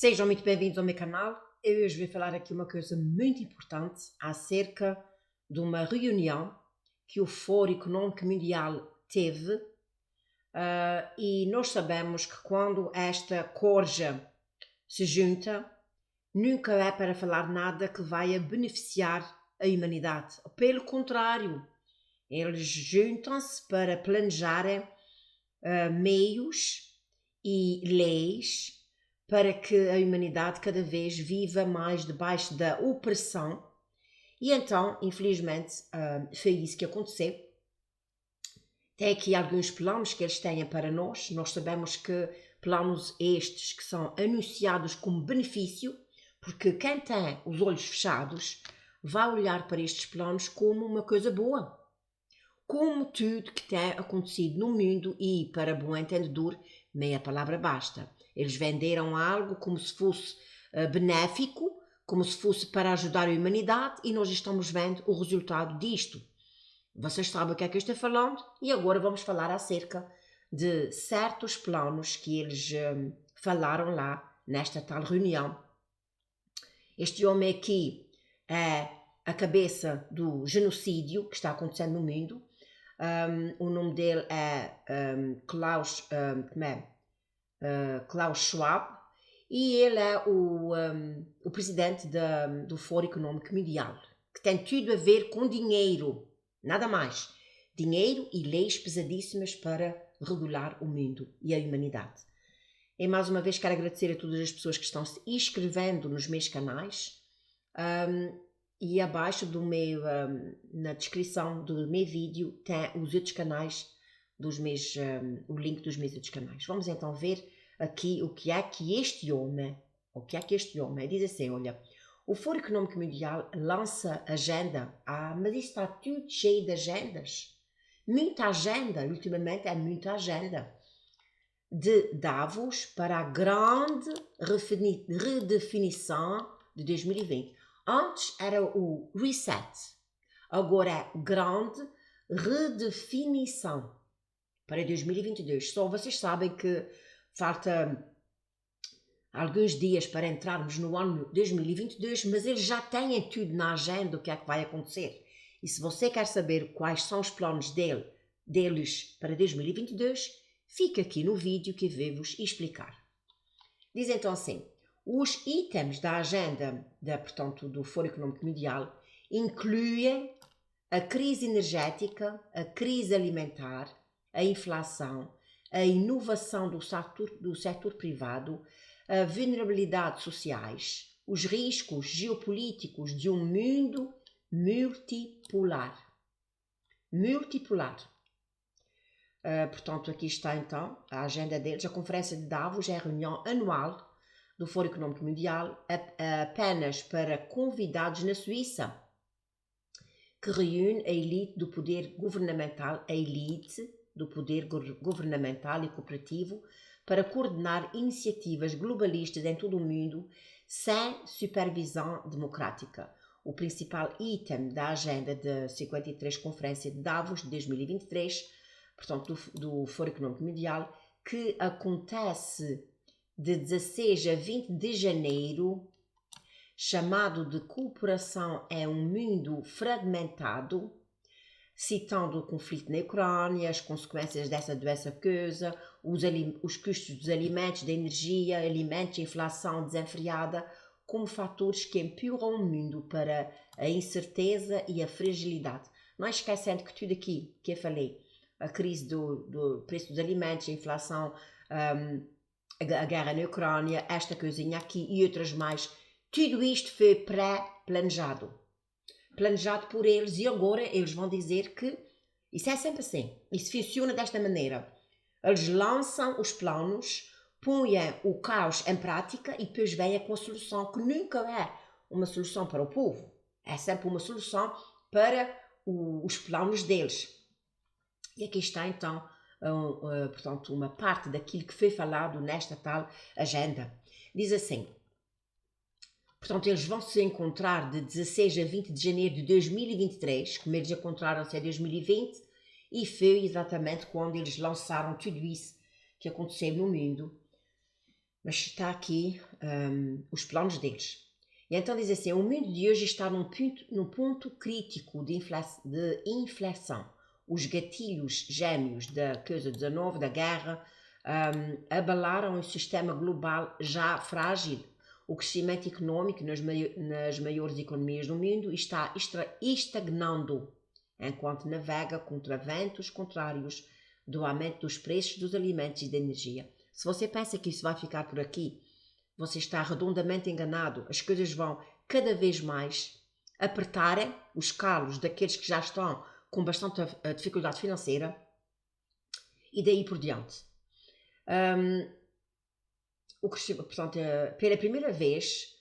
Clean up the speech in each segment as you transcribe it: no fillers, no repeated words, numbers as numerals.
Sejam muito bem-vindos ao meu canal. Eu hoje vou falar aqui uma coisa muito importante acerca de uma reunião que o Fórum Econômico Mundial teve e nós sabemos que quando esta corja se junta, nunca é para falar nada que vai beneficiar a humanidade. Pelo contrário, eles juntam-se para planejarem meios e leis para que a humanidade cada vez viva mais debaixo da opressão. E então, infelizmente, foi isso que aconteceu. Tem aqui alguns planos que eles têm para nós. Nós sabemos que planos estes que são anunciados como benefício, porque quem tem os olhos fechados vai olhar para estes planos como uma coisa boa. Como tudo que tem acontecido no mundo e, para bom entendedor, meia palavra basta. Eles venderam algo como se fosse benéfico, como se fosse para ajudar a humanidade e nós estamos vendo o resultado disto. Vocês sabem o que é que eu estou falando e agora vamos falar acerca de certos planos que eles falaram lá nesta tal reunião. Este homem aqui é a cabeça do genocídio que está acontecendo no mundo. O nome dele é Klaus Schwab e ele é o presidente do Fórum Econômico Mundial, que tem tudo a ver com dinheiro, nada mais. Dinheiro e leis pesadíssimas para regular o mundo e a humanidade. E mais uma vez quero agradecer a todas as pessoas que estão se inscrevendo nos meus canais. E abaixo do meu, na descrição do meu vídeo tem os outros canais o link dos meus outros canais. Vamos então ver aqui o que é que este homem diz assim, olha, o Fórum Econômico Mundial lança agenda, mas isso está tudo cheio de agendas, muita agenda, ultimamente é muita agenda, de Davos para a grande redefinição de 2020. Antes era o reset, agora é grande redefinição para 2022. Só vocês sabem que falta alguns dias para entrarmos no ano 2022, mas eles já têm tudo na agenda o que é que vai acontecer. E se você quer saber quais são os planos deles para 2022, fica aqui no vídeo que eu vou-vos explicar. Diz então assim, os itens da agenda portanto, do Fórum Econômico Mundial incluem a crise energética, a crise alimentar, a inflação, a inovação do setor privado, a vulnerabilidade sociais, os riscos geopolíticos de um mundo multipolar. Portanto, aqui está então a agenda deles. A Conferência de Davos é a reunião anual do Fórum Econômico Mundial apenas para convidados na Suíça, que reúne a elite do poder governamental, e cooperativo para coordenar iniciativas globalistas em todo o mundo sem supervisão democrática. O principal item da agenda da 53 Conferência de Davos de 2023, portanto do Fórum Econômico Mundial, que acontece de 16 a 20 de janeiro, chamado de Cooperação em um Mundo Fragmentado, citando o conflito na Ucrânia, as consequências dessa doença coisa, os custos dos alimentos, da energia, alimentos, inflação desenfreada, como fatores que empuram o mundo para a incerteza e a fragilidade. Não esquecendo que tudo aqui que eu falei, a crise do preço dos alimentos, a inflação, a guerra na Ucrânia, esta coisinha aqui e outras mais, tudo isto foi pré-planejado. Planejado por eles e agora eles vão dizer que isso é sempre assim. Isso funciona desta maneira. Eles lançam os planos, põem o caos em prática e depois vêm com a solução que nunca é uma solução para o povo. É sempre uma solução para os planos deles. E aqui está então, portanto, uma parte daquilo que foi falado nesta tal agenda. Diz assim, portanto, eles vão se encontrar de 16 a 20 de janeiro de 2023, como eles encontraram-se em 2020, e foi exatamente quando eles lançaram tudo isso que aconteceu no mundo. Mas está aqui os planos deles. E então diz assim, o mundo de hoje está num ponto crítico de inflação. Os gatilhos gêmeos da Covid-19, da guerra, abalaram o sistema global já frágil. O crescimento econômico nas maiores economias do mundo está estagnando, enquanto navega contra ventos contrários do aumento dos preços dos alimentos e da energia. Se você pensa que isso vai ficar por aqui, você está redondamente enganado. As coisas vão cada vez mais apertarem os calos daqueles que já estão com bastante dificuldade financeira e daí por diante. Portanto, pela primeira vez,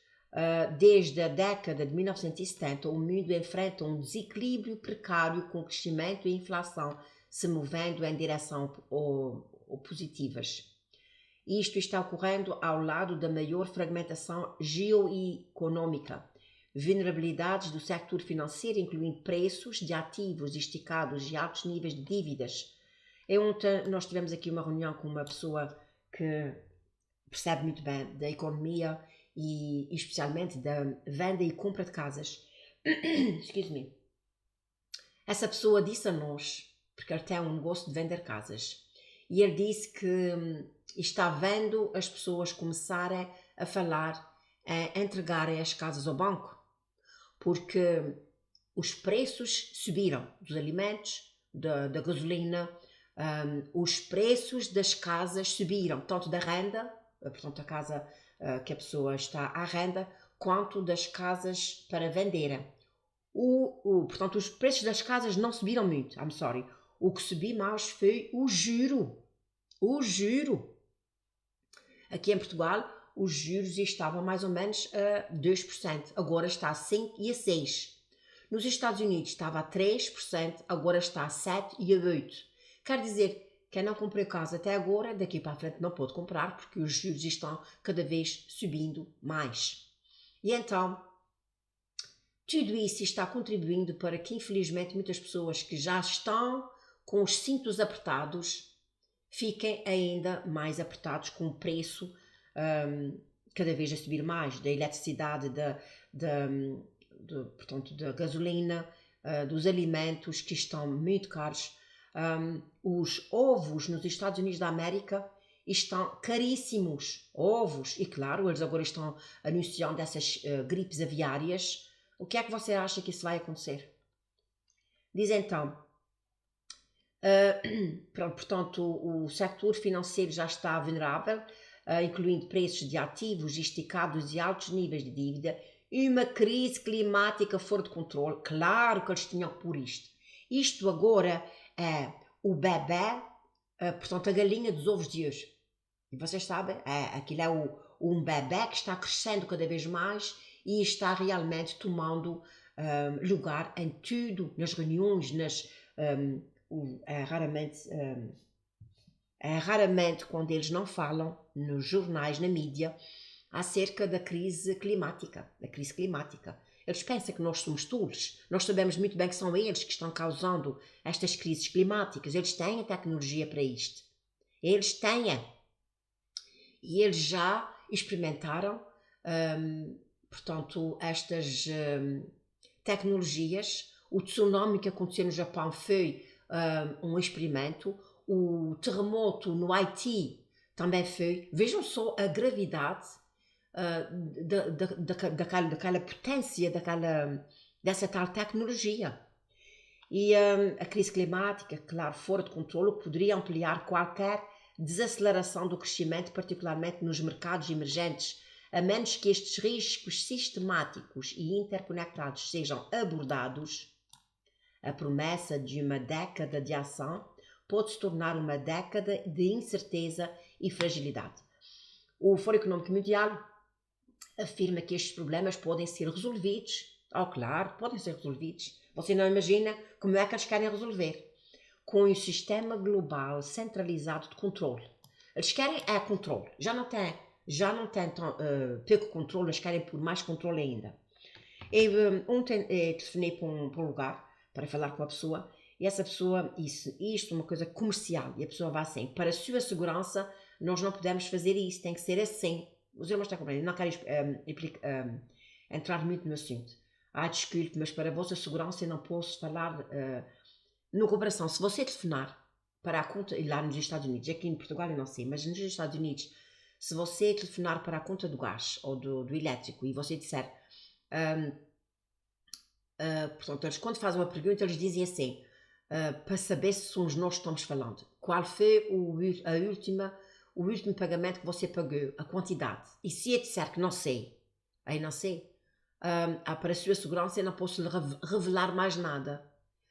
desde a década de 1970, o mundo enfrenta um desequilíbrio precário com crescimento e inflação se movendo em direção positivas. Isto está ocorrendo ao lado da maior fragmentação geoeconômica, vulnerabilidades do setor financeiro, incluindo preços de ativos esticados e altos níveis de dívidas. Ontem nós tivemos aqui uma reunião com uma pessoa que percebe muito bem da economia e especialmente da venda e compra de casas. Excuse me. Essa pessoa disse a nós, porque ele tem um negócio de vender casas, e ele disse que está vendo as pessoas começarem a falar em entregarem as casas ao banco, porque os preços subiram dos alimentos, da gasolina, os preços das casas subiram, tanto da renda, portanto a casa que a pessoa está à renda, quanto das casas para venderem. Portanto, os preços das casas não subiram muito, I'm sorry. O que subiu mais foi o juro. O juro. Aqui em Portugal, os juros estavam mais ou menos a 2%, agora está a 5% e a 6%. Nos Estados Unidos estava a 3%, agora está a 7% e a 8%. Quer dizer, quem não comprou casa até agora, daqui para a frente não pode comprar, porque os juros estão cada vez subindo mais. E então, tudo isso está contribuindo para que, infelizmente, muitas pessoas que já estão com os cintos apertados fiquem ainda mais apertados com o preço cada vez a subir mais da eletricidade, portanto, da gasolina, dos alimentos que estão muito caros. Os ovos nos Estados Unidos da América estão caríssimos. Ovos. E claro, eles agora estão anunciando essas gripes aviárias. O que é que você acha que isso vai acontecer? Diz então, portanto, o setor financeiro já está vulnerável, incluindo preços de ativos esticados e altos níveis de dívida, e uma crise climática fora de controle. Claro que eles tinham que pôr isto. Isto agora é o bebé, portanto, a galinha dos ovos de hoje. E vocês sabem, aquilo é um bebé que está crescendo cada vez mais e está realmente tomando lugar em tudo, nas reuniões, raramente quando eles não falam nos jornais, na mídia, acerca da crise climática. Eles pensam que nós somos tolos. Nós sabemos muito bem que são eles que estão causando estas crises climáticas. Eles têm a tecnologia para isto. Eles têm. E eles já experimentaram, portanto, estas tecnologias. O tsunami que aconteceu no Japão foi um experimento. O terremoto no Haiti também foi. Vejam só a gravidade daquela potência, dessa tal tecnologia. E a crise climática, claro, fora de controle, poderia ampliar qualquer desaceleração do crescimento, particularmente nos mercados emergentes, a menos que estes riscos sistemáticos e interconectados sejam abordados. A promessa de uma década de ação pode se tornar uma década de incerteza e fragilidade. O Fórum Económico Mundial afirma que estes problemas podem ser resolvidos. Claro, podem ser resolvidos. Você não imagina como é que eles querem resolver. Com um sistema global centralizado de controle. Eles querem controle. Já não tem pouco controle, eles querem por mais controle ainda. Ontem telefonei para um lugar para falar com a pessoa e essa pessoa disse isto é uma coisa comercial e a pessoa vai assim, para a sua segurança nós não podemos fazer isso, tem que ser assim. Os irmãos estão a compreender, não quero entrar muito no assunto. Desculpe, mas para a vossa segurança eu não posso falar no cooperação. Se você telefonar para a conta, e lá nos Estados Unidos, aqui em Portugal eu não sei, mas nos Estados Unidos, se você telefonar para a conta do gás ou do elétrico e você disser, portanto, eles quando fazem uma pergunta, eles dizem assim, para saber se somos nós que estamos falando, qual foi o último pagamento que você pagou, a quantidade. E se eu disser que não sei, aí não sei, para a sua segurança eu não posso lhe revelar mais nada.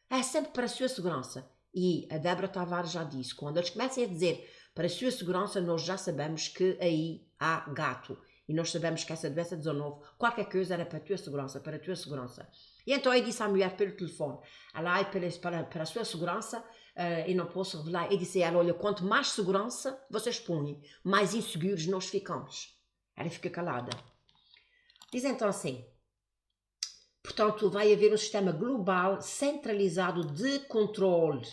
É sempre para a sua segurança. E a Débora Tavares já disse, quando eles começam a dizer para a sua segurança, nós já sabemos que aí há gato. E nós sabemos que essa doença 19, qualquer coisa era para a tua segurança, para a tua segurança. E então eu disse à mulher pelo telefone, ela, para a sua segurança, eu não posso revelar. Eu disse a ela, olha, quanto mais segurança vocês põem, mais inseguros nós ficamos. Ela fica calada. Diz então assim, portanto, vai haver um sistema global centralizado de controle,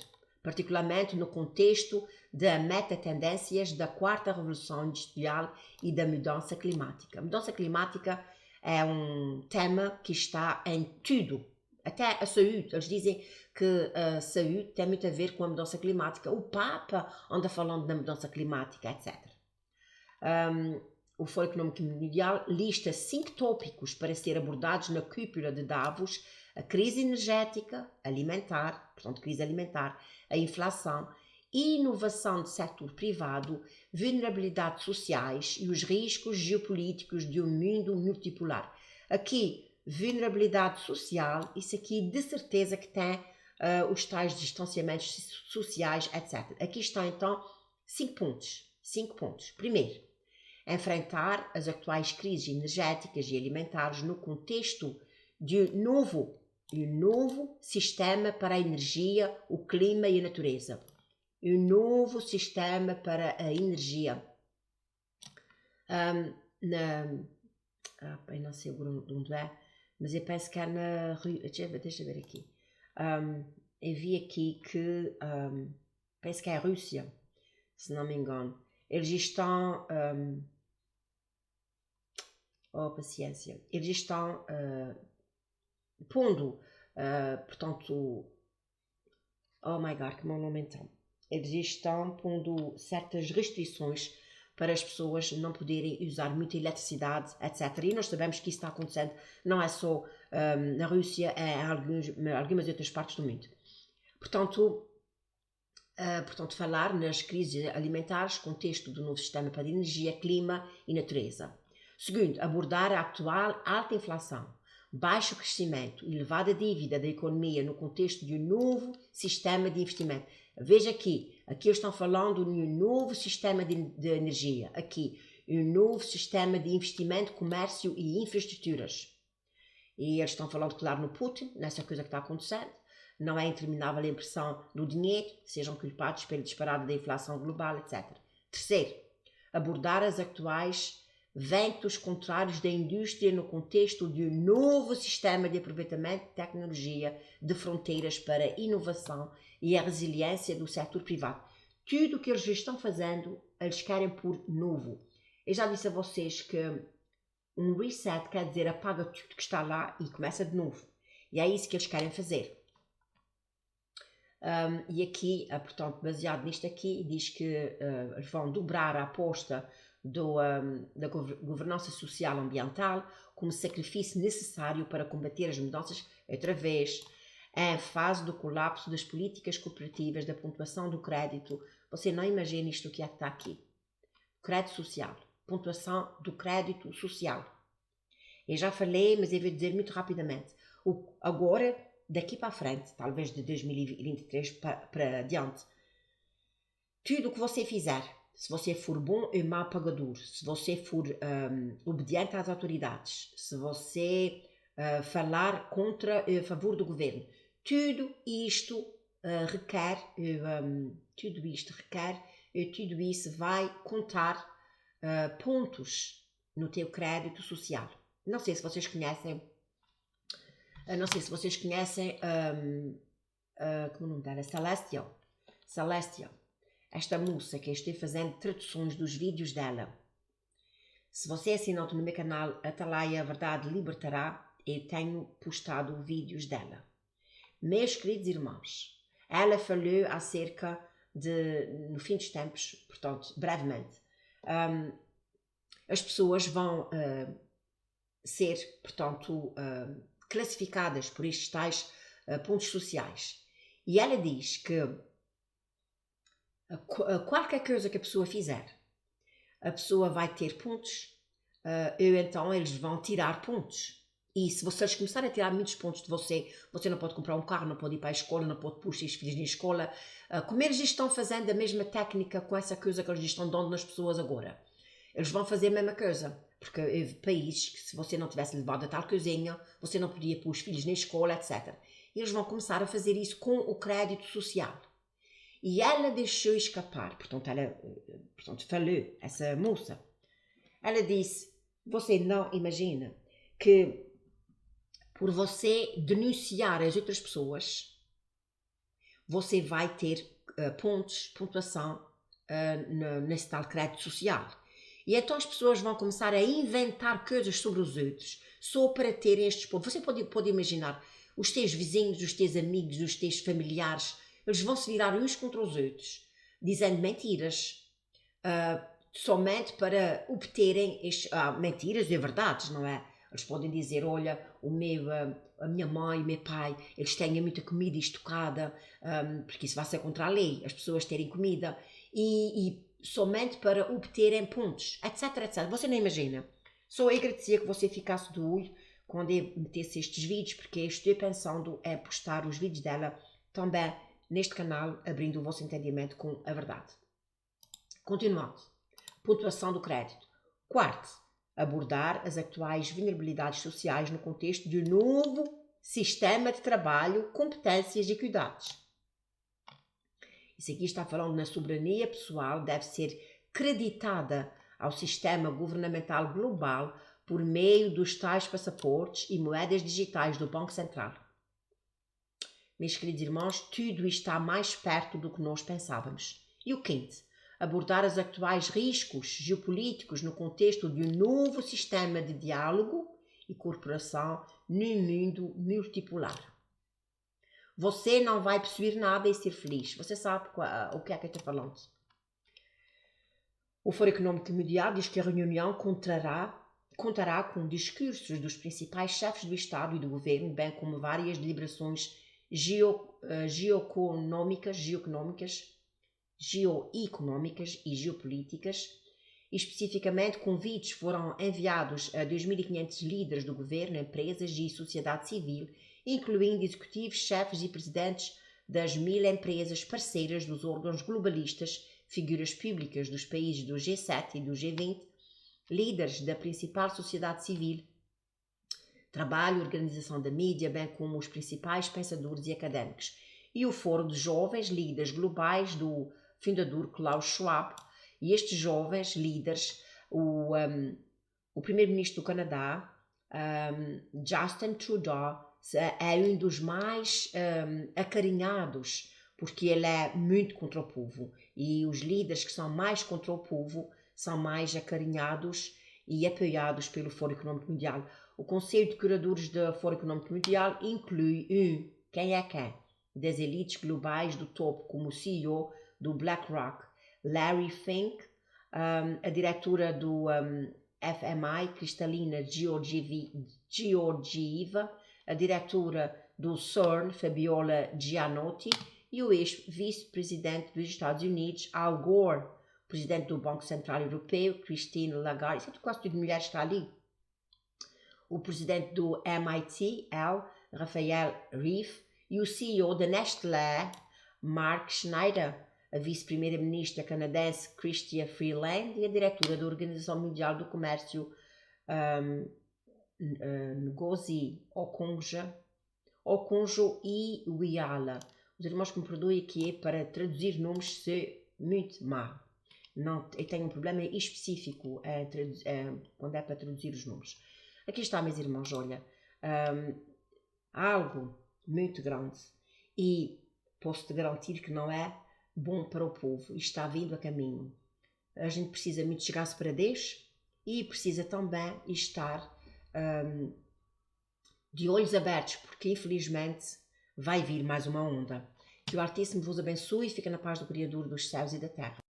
particularmente no contexto das metatendências da quarta revolução industrial e da mudança climática. A mudança climática é um tema que está em tudo, até a saúde. Eles dizem que a saúde tem muito a ver com a mudança climática. O Papa anda falando da mudança climática, etc. O Fórum Económico Mundial lista 5 tópicos para ser abordados na cúpula de Davos: a crise energética, alimentar, portanto crise alimentar, a inflação, inovação do setor privado, vulnerabilidades sociais e os riscos geopolíticos de um mundo multipolar. Aqui, vulnerabilidade social, isso aqui de certeza que tem os tais distanciamentos sociais, etc. Aqui estão então 5 pontos. 5 pontos. Primeiro, enfrentar as atuais crises energéticas e alimentares no contexto de um novo sistema para a energia, o clima e a natureza. Um novo sistema para a energia. Eu não sei de onde é, mas eu penso que é na... Deixa eu ver aqui. Eu vi aqui que... penso que é a Rússia, se não me engano. Eles estão... paciência. Eles estão pondo, portanto... Oh my God, que mau nome então. Eles estão pondo certas restrições para as pessoas não poderem usar muita eletricidade, etc. E nós sabemos que isso está acontecendo, não é só na Rússia, é em algumas outras partes do mundo. Portanto, falar nas crises alimentares, contexto do novo sistema para a energia, clima e natureza. Segundo, abordar a atual alta inflação, baixo crescimento e elevada dívida da economia no contexto de um novo sistema de investimento. Veja aqui eles estão falando de um novo sistema de energia, aqui, um novo sistema de investimento, comércio e infraestruturas. E eles estão falando, claro, no Putin, nessa coisa que está acontecendo. Não é interminável a impressão do dinheiro, sejam culpados pelo disparado da inflação global, etc. Terceiro, abordar as atuais ventos contrários da indústria no contexto de um novo sistema de aproveitamento de tecnologia de fronteiras para a inovação e a resiliência do setor privado. Tudo o que eles estão fazendo, eles querem por novo. Eu já disse a vocês que um reset quer dizer apaga tudo que está lá e começa de novo. E é isso que eles querem fazer. E aqui, portanto, baseado nisto aqui, diz que eles vão dobrar a aposta da governança social ambiental como sacrifício necessário para combater as mudanças, outra vez, em fase do colapso das políticas cooperativas, da pontuação do crédito. Você não imagina isto que é que está aqui. Crédito social. Pontuação do crédito social. Eu já falei, mas eu vou dizer muito rapidamente. Agora, daqui para a frente, talvez de 2023 para adiante, tudo o que você fizer, se você for bom ou mau pagador, se você for obediente às autoridades, se você falar contra a favor do governo, tudo isto requer, tudo isso vai contar pontos no teu crédito social. Não sei se vocês conhecem, como o nome dela? Celestial. esta moça que eu estou fazendo traduções dos vídeos dela. Se você é assinante no meu canal Atalaia a Verdade Libertará, eu tenho postado vídeos dela. Meus queridos irmãos, ela falou acerca de, no fim dos tempos, portanto, brevemente, as pessoas vão ser, portanto, classificadas por estes tais pontos sociais. E ela diz que qualquer coisa que a pessoa fizer, a pessoa vai ter pontos, então eles vão tirar pontos. E se vocês começarem a tirar muitos pontos de você, você não pode comprar um carro, não pode ir para a escola, não pode pôr os seus filhos na escola. Como eles estão fazendo a mesma técnica com essa coisa que eles estão dando nas pessoas agora. Eles vão fazer a mesma coisa. Porque houve países que se você não tivesse levado a tal coisinha, você não podia pôr os filhos na escola, etc. E eles vão começar a fazer isso com o crédito social. E ela deixou escapar, portanto, falou, essa moça. Ela disse, você não imagina que por você denunciar as outras pessoas, você vai ter pontuação nesse tal crédito social. E então as pessoas vão começar a inventar coisas sobre os outros, só para ter estes pontos. Você pode imaginar, os teus vizinhos, os teus amigos, os teus familiares, eles vão se virar uns contra os outros, dizendo mentiras, somente para obterem mentiras e verdades, não é? Eles podem dizer, olha, a minha mãe, o meu pai, eles têm muita comida estocada, porque isso vai ser contra a lei, as pessoas terem comida, e somente para obterem pontos, etc, etc. Você não imagina. Só eu agradecia que você ficasse de olho quando eu metesse estes vídeos, porque eu estou pensando em postar os vídeos dela também neste canal, abrindo o vosso entendimento com a verdade. Continuando. Pontuação do crédito. Quarto, abordar as atuais vulnerabilidades sociais no contexto de um novo sistema de trabalho, competências e cuidados. Isso aqui está falando na soberania pessoal, deve ser creditada ao sistema governamental global por meio dos tais passaportes e moedas digitais do Banco Central. Meus queridos irmãos, tudo está mais perto do que nós pensávamos. E o quinto, abordar os atuais riscos geopolíticos no contexto de um novo sistema de diálogo e cooperação no mundo multipolar. Você não vai possuir nada e ser feliz. Você sabe o que é que eu estou falando. O Fórum Económico Mundial diz que a reunião contará com discursos dos principais chefes do Estado e do Governo, bem como várias deliberações geoeconómicas e geopolíticas. Especificamente, convites foram enviados a 2.500 líderes do governo, empresas e sociedade civil, incluindo executivos, chefes e presidentes das 1.000 empresas parceiras dos órgãos globalistas, figuras públicas dos países do G7 e do G20, líderes da principal sociedade civil, trabalho e organização da mídia, bem como os principais pensadores e académicos, e o Fórum de Jovens Líderes Globais do fundador Klaus Schwab. E estes jovens líderes, o primeiro-ministro do Canadá, Justin Trudeau, é um dos mais acarinhados, porque ele é muito contra o povo. E os líderes que são mais contra o povo são mais acarinhados e apoiados pelo Fórum Económico Mundial. O Conselho de Curadores do Fórum Económico Mundial inclui quem é quem? Das elites globais do topo, como o CEO do BlackRock, Larry Fink, a diretora do FMI, Kristalina Georgieva, a diretora do CERN, Fabiola Gianotti, e o ex-vice-presidente dos Estados Unidos, Al Gore, presidente do Banco Central Europeu, Christine Lagarde, isso é quase tudo mulheres que está ali. O presidente do MIT, Rafael Reif, e o CEO da Nestlé, Mark Schneider, a vice-primeira-ministra canadense Chrystia Freeland e a diretora da Organização Mundial do Comércio, Ngozi Okonjo-Iweala. Os irmãos que me perdoem aqui para traduzir nomes se muito mal. Não, eu tenho um problema específico quando é para traduzir os nomes. Aqui está, meus irmãos, olha, algo muito grande e posso-te garantir que não é bom para o povo e está vindo a caminho. A gente precisa muito chegar-se para Deus e precisa também estar de olhos abertos, porque infelizmente vai vir mais uma onda. Que o Altíssimo vos abençoe e fique na paz do Criador dos céus e da terra.